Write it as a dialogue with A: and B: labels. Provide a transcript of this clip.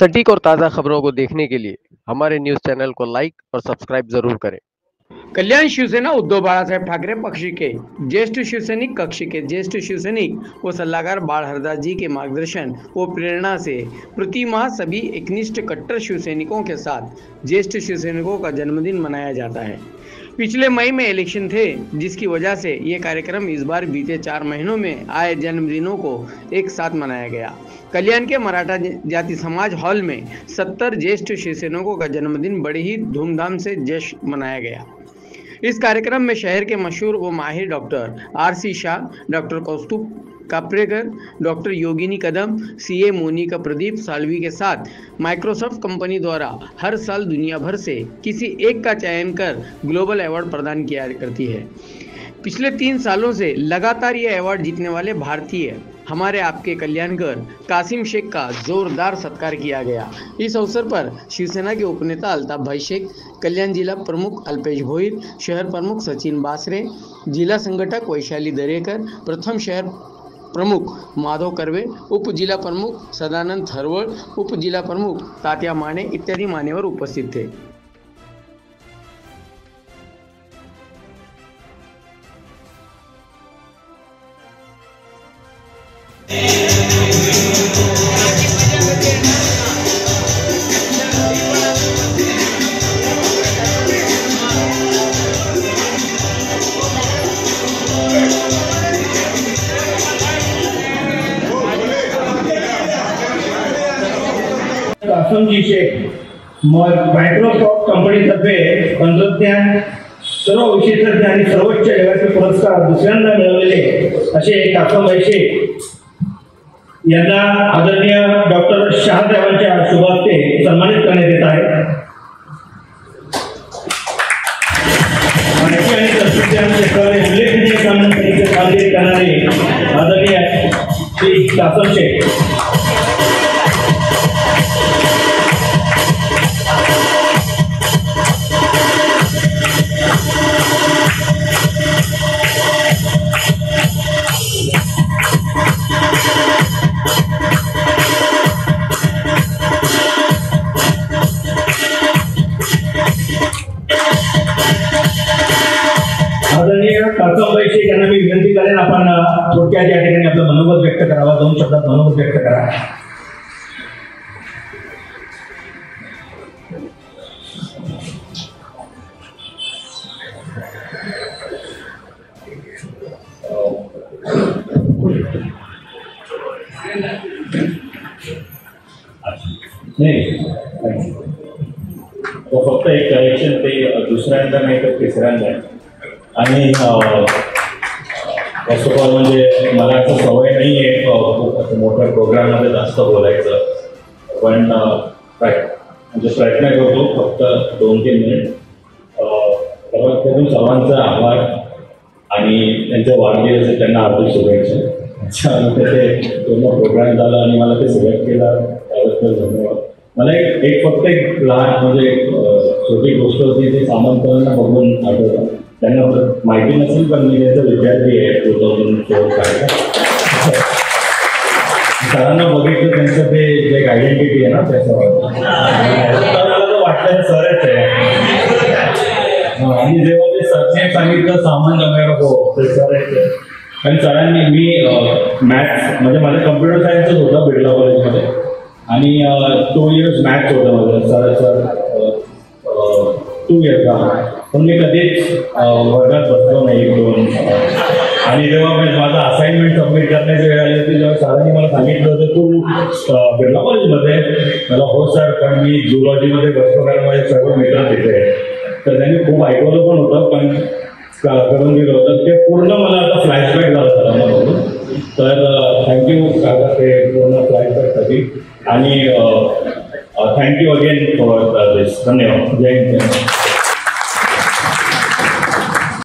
A: सटीक और ताज़ा खबरों को देखने के लिए हमारे न्यूज़ चैनल को लाइक और सब्सक्राइब जरूर करें।
B: कल्याण शिवसेना उद्धव बाळासाहेब ठाकरे पक्ष के ज्येष्ठ शिवसैनिक कक्ष के ज्येष्ठ शिवसैनिक व सलाहकार बाळ हरदास जी के मार्गदर्शन व प्रेरणा से प्रति माह सभी एकनिष्ठ कट्टर शिवसैनिकों के साथ ज्येष्ठ शिवसैनिकों का जन्मदिन मनाया जाता है। पिछले मई में इलेक्शन थे, जिसकी वजह से ये कार्यक्रम इस बार बीते 4 महीनों में आए जन्मदिनों को एक साथ मनाया गया। कल्याण के मराठा जाति समाज हॉल में 70 ज्येष्ठ शिवसैनिकों का जन्मदिन बड़े ही धूमधाम से जश्न मनाया गया। इस कार्यक्रम में शहर के मशहूर व माहिर doctor R C. Shah, doctor Kaustubh Kaparekar, doctor Yogini Kadam, CA Monika Pradeep Salvi के साथ माइक्रोसॉफ्ट कंपनी द्वारा हर साल दुनिया भर से किसी एक का चयन कर ग्लोबल अवार्ड प्रदान किया करती है। पिछले 3 सालों से लगातार ये अवार्ड जीतने वाले भारतीय हमारे आपके कल्याणकर कासिम शेख का जोरदार सत्कार किया गया। इस अवसर पर शिवसेना के उपनेता अल्ताफ भाई शेख, कल्याण जिला प्रमुख अल्पेश भोईर, शहर प्रमुख सचिन बासरे, जिला संगठक वैशाली दरेकर, प्रथम शहर प्रमुख माधव कर्वे, उप जिला प्रमुख सदानंद थरवड़, उप जिला प्रमुख तात्या माने इत्यादि मान्यवर उपस्थित थे।
C: कासमजी शेख मायक्रोसॉफ्ट कंपनीतर्फे तंत्रज्ञान सर्व विशेषज्ञ आणि सर्वोच्च लेव्हलचे पुरस्कार दुसऱ्यांदा मिळवलेले असे कासमभाई शेख यांना आदरणीय डॉक्टर शहादेवांच्या शुभ हस्ते सन्मानित करण्यात येत आहे। माहिती आणि तंत्रज्ञान क्षेत्रामध्ये उल्लेखनीय कामगिरी करणारे आदरणीय श्री कासम शेख आदरणीय कासमभाई शेख यांना मी विनंती करेन, आपण थोडक्यात या ठिकाणी आपलं मनोगत व्यक्त करावं, 2 शब्दात मनोगत व्यक्त करा।
D: तो फक्त एक कलेक्शन ते दुसऱ्यांदा नाही तर तिसऱ्यांदा आणि फर्स्ट ऑफ ऑल म्हणजे मला असं सवय नाही आहे खूप मोठ्या प्रोग्राममध्ये जास्त बोलायचं, पण म्हणजे प्रयत्न करतो फक्त 2-3 मिनिट। सर्वात प्रथम सर्वांचा आभार आणि त्यांचे वाढदिवस त्यांना हार्दिक शुभेच्छा। ते पूर्ण प्रोग्राम झाला आणि मला ते सिलेक्ट केला त्याबद्दल धन्यवाद। मला एक फक्त एक लहान म्हणजे छोटी गोष्ट होती, ते सामंतांना बघून आठवतं, त्यांना माहिती नसेल पण मी त्याचा विद्यार्थी आहे 2004 सरांना बघितलं त्यांचं ते एक आयडेंटिटी आहे ना त्याचं मला वाटलं सरच आहे आणि जेव्हा ते सरने सांगितलं सामान जमायला हो ते सर आहे। आणि सरांनी मी मॅथ्स म्हणजे माझं कम्प्युटर सायन्सच होतं बिर्ला कॉलेजमध्ये आणि 2 इयर्स मॅथ्स होतं माझं सर 2 इयर्स पण मी कधीच वर्गात बसलो नाही 1-2 आणि जेव्हा माझा असाइनमेंट सबमिट करण्याची वेळ आली होती तेव्हा सरांनी मला सांगितलं होतं तू बिर्ला कॉलेजमध्ये, मला हो सर पण मी झुलॉजीमध्ये बसतो कारण माझे सर्व मित्र तिथे आहेत। तर त्यांनी खूप ऐकवलं पण होतं पण करून दिलं होतं ते पूर्ण मला आता फ्लॅशबॅक झालं सरांना, तर थँक्यू काका ते पूर्ण फ्लॅशबॅकसाठी आणि थँक्यू अगेन फॉर दिस। धन्यवाद। जय हिंद।